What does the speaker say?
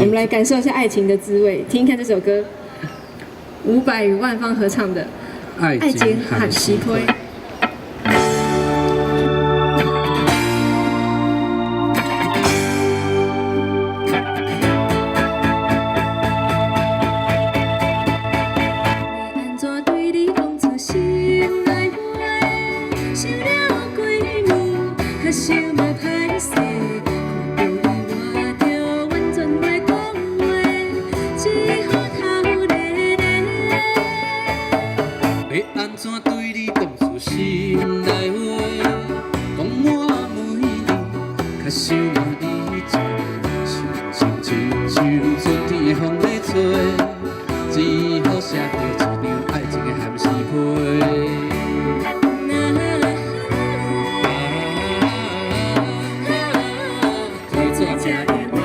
我们来感受一下爱情的滋味，听听看这首歌，伍佰与万芳合唱的《爱情很稀亏》。想要歹势，看到你我着完全袂讲话，只好头咧咧。要安怎对你讲出心内话？讲我每日较想念你一个，像春天的风在吹，只好写着一张爱情的含尸批。才会